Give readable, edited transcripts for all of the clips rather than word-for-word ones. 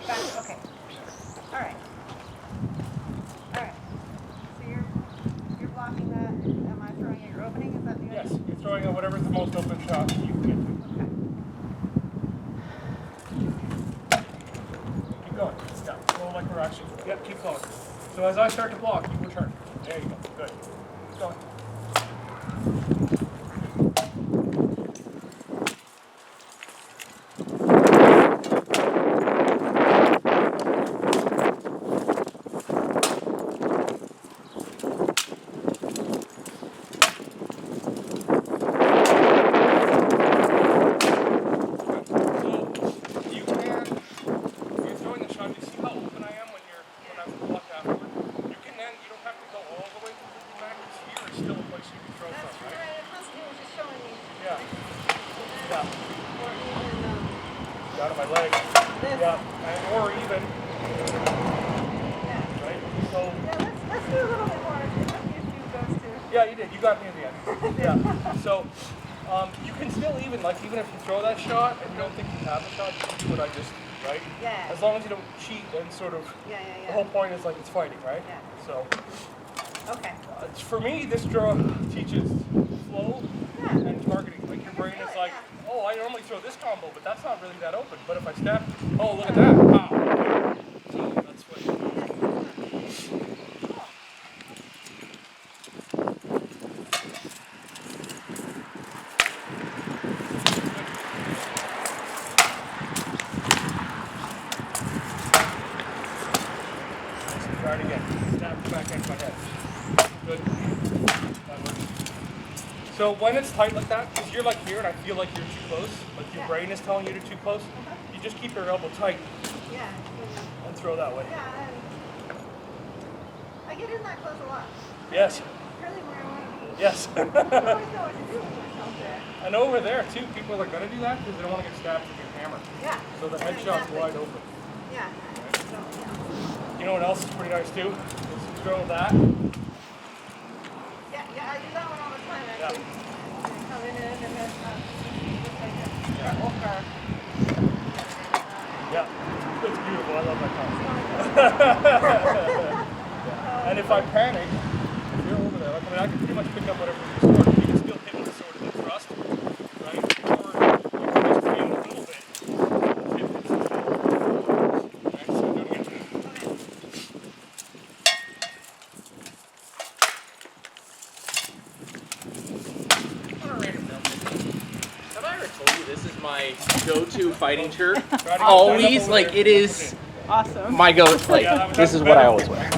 Gotcha. Okay. All right. All right. So you're blocking that. Am I throwing at your opening? Is that the idea? Yes, you're throwing at whatever's the most open shot you can get to. Keep going. Yeah, roll like we're actually. Yep, keep going. So as I start to block, you return. There you go. Good. Keep going. Out of my leg. Yeah, or even. Right? So. Yeah, let's do a little bit more. If you goes to. Yeah, you did. You got me in the end. Yeah. So, you can still even if you throw that shot and you don't think you have a shot, you can do what I just did, right? Yeah. As long as you don't cheat and sort of. Yeah. The whole point is it's fighting, right? Yeah. So. Okay. For me, this draw teaches flow and targeting. Like your brain is like, oh, I normally throw this combo, but that's not really that open. But if I step, oh, look at that. Wow. So that's what. Try it again. Snap the back end of my head. Good. That works. So when it's tight like that, because you're like here and I feel like you're too close, like your brain is telling you you're too close, you just keep your elbow tight and throw that way. Yeah, I get in that close a lot. Yes. Really where I want to be. Yes. I don't always know what to do with myself there. And over there too, people are going to do that because they don't want to get stabbed with your hammer. Yeah. So the headshot's wide open. Yeah. So, yeah. You know what else is pretty nice too? Is throw that. Yeah, I do that one all the time actually. Come in and then just like that. Yeah, it's beautiful. I love that concept. And if I panic, if you're over there, I can pretty much pick up whatever you sword. You can still hit with the sword in the thrust, right? Or you can just feel a little bit. Right, so do it again. Have I ever told you this is my go-to fighting shirt? Always, Always, like it is Awesome. my go. Like this is what I always wear.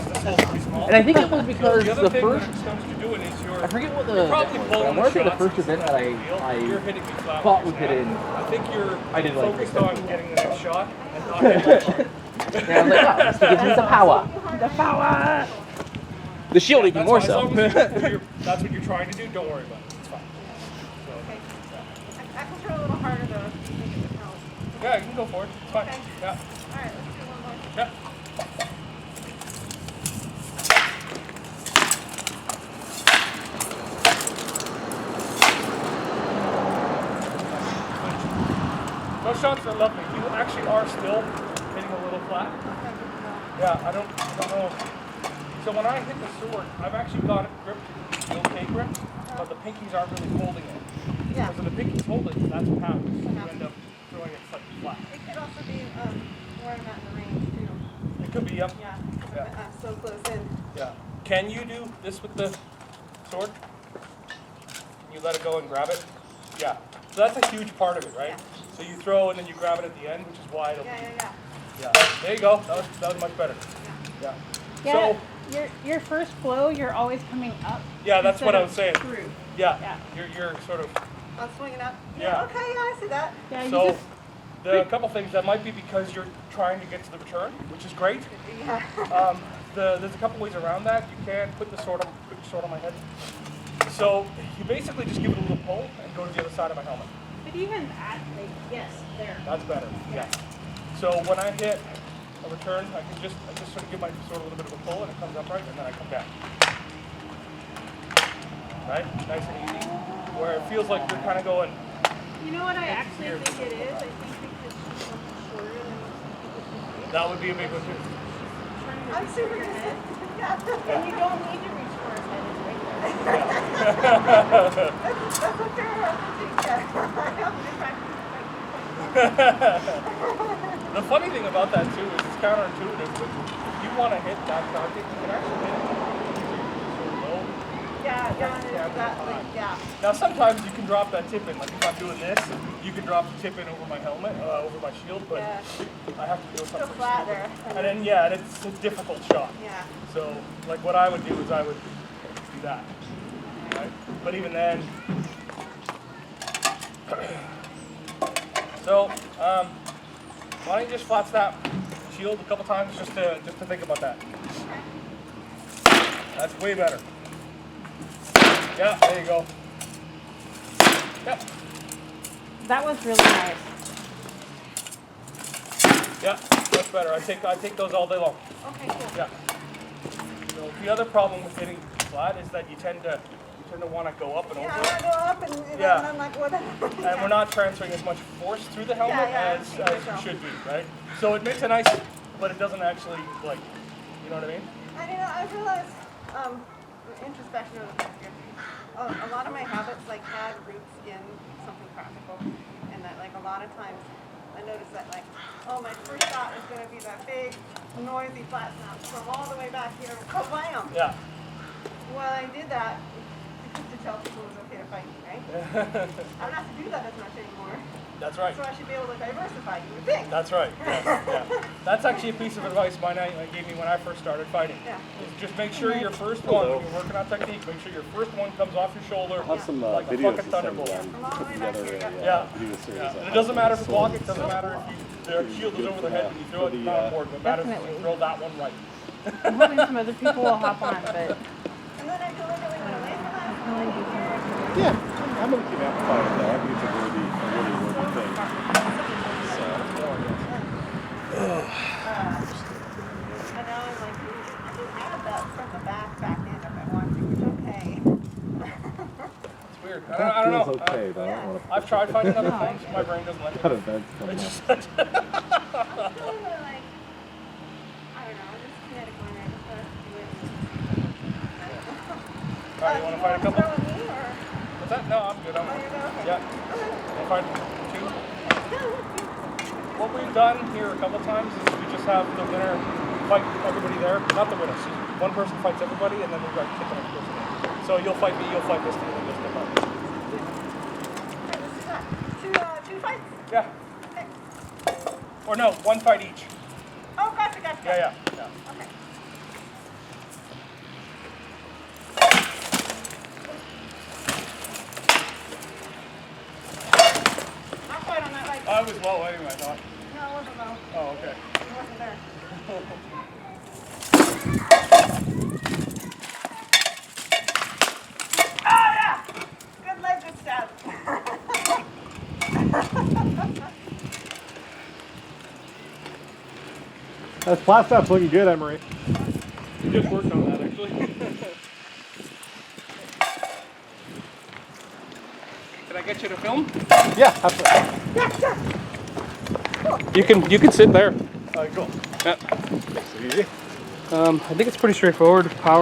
And I think it was because The other the thing first. when it comes to doing is I forget what the. probably I pulling want to say the shots first event that you're I hitting me flat thought with we your could in. hand. I think you're I didn't like focused it. on getting the next shot and not getting that hard. And I was like, oh, this gives me the power. The power. The shield even more As so. long as that's what you're trying to do, don't worry about it. It's fine. So, Okay. I can throw a little harder though if you think it would help. yeah, you can go for it. It's fine. Okay. Yeah. Alright, let's do one more. Yeah. Those shots are lovely. You actually are still hitting a little flat. Yeah, I don't know. So when I hit the sword, I've actually got it gripped to the okay grip, but the pinkies aren't really holding it. Yeah. Because when the pinkies hold it, that's what happens. You end up throwing it slightly flat. It could also be where I'm at in the range too. It could be, yep. Yeah. Yeah. I'm so close in. Yeah. Can you do this with the sword? Can you let it go and grab it? Yeah. So that's a huge part of it, right? Yeah. So you throw and then you grab it at the end, which is why it'll Yeah. Yeah. There you go. That was much better. Yeah. Yeah. So Your first flow, you're always coming up. yeah, that's what I instead was saying. of Through. Yeah. Yeah. You're sort of I'm swinging up. Yeah. Okay, I see that. Yeah. You so just. the couple things that might be because you're trying to get to the return, which is great. Yeah. There's a couple ways around that. You can put your sword on my head. So you basically just give it a little pull and go to the other side of my helmet. But even at yes, there. That's better. Yeah. So when I hit a return, I just sort of give my sword a little bit of a pull and it comes upright and then I come down. Right? Nice and easy. Where it feels like you're kind of going. You know what I actually think it is? I think because she's so much shorter than most people should be. That would be a big one too. I'm super good. Yeah. And you don't need to reach for his head. It's right there. That's a fair reference. Yeah. I have to practice. The funny thing about that too is it's counterintuitive, but if you want to hit that target, you can actually hit it so low. Yeah, yeah. Now sometimes you can drop that tip in, like if I'm doing this, you can drop the tip in over my helmet, over my shield, but Yeah. I have to do something Still flat stupid. there. And then yeah, and it's a difficult shot. Yeah. So like what I would do is I would do that, right? But even then, so why don't you just flat snap shield a couple times just to think about that. That's way better. Yeah, there you go. Yeah, That was really nice. yeah, that's better. I take those all day long. Okay, cool. Yeah. So the other problem with hitting flat is that you tend to want to go up and Yeah, over I it. want to go up and Yeah. I'm like, what? And we're not transferring as much force through the helmet Yeah, as yeah, you should be, right? So it makes a nice, but it doesn't actually like, you know what I mean? And you know, I realized, introspection of the past year, a lot of my habits like had roots in something practical, and that like a lot of times I noticed that like, oh, my first shot is going to be that big, noisy flat snap from all the way back here, kablam! Yeah. Well, I did that to tell people it was okay to fight me, right? I don't have to do that as much anymore, That's right. so I should be able to diversify, you would think. That's right. Yeah. That's actually a piece of advice my aunt gave me when I first started fighting. Yeah. Is just make sure your first one, when you're working on technique, make sure your first one comes off your shoulder I'll have some like a videos fucking to send thunderbolt. and put together a Yeah. video series. Yeah. on And it how doesn't to matter if you sword block it, and doesn't stuff. matter if the shield is over the head and you throw it, it's not important. What matters is Definitely. you throw that one right. I'm hoping some other people will hop on, but And then I deliberately went away from that. Yeah, I'm gonna keep amplifying that. I think it's a really worthy thing. So, And now I'm like, I can add that from the back in if I want to, which okay. It's weird. I that don't feels know. okay, but I don't want to I've tried fighting other things. My brain doesn't let me. cut events coming It's up. just, I'm like, I don't know, I'm just kinetic when I just want to do it. Alright, you want to fight a couple? Throw me or? What's that? No, I'm good. Oh, you're good? Okay. Yeah. We'll fight two. What we've done here a couple times is we just have the winner fight everybody there. Not the winner. So one person fights everybody, and then we got kick the next person in. So you'll fight me, you'll fight this team, and this team. Okay, let's do that. Two fights? Yeah. Okay. Or no, one fight each. Oh, gotcha. Yeah. Okay. Not quite on that right. I was low anyway, I thought. No, it wasn't low. Oh, okay. It wasn't there. Oh, yeah! Good leg, good stab. That's flat stuff looking good, Emery. We just worked on that actually. Can I get you to film? Yeah, absolutely. You can sit there. Cool. Yeah. Makes it easy. I think it's pretty straightforward. Power.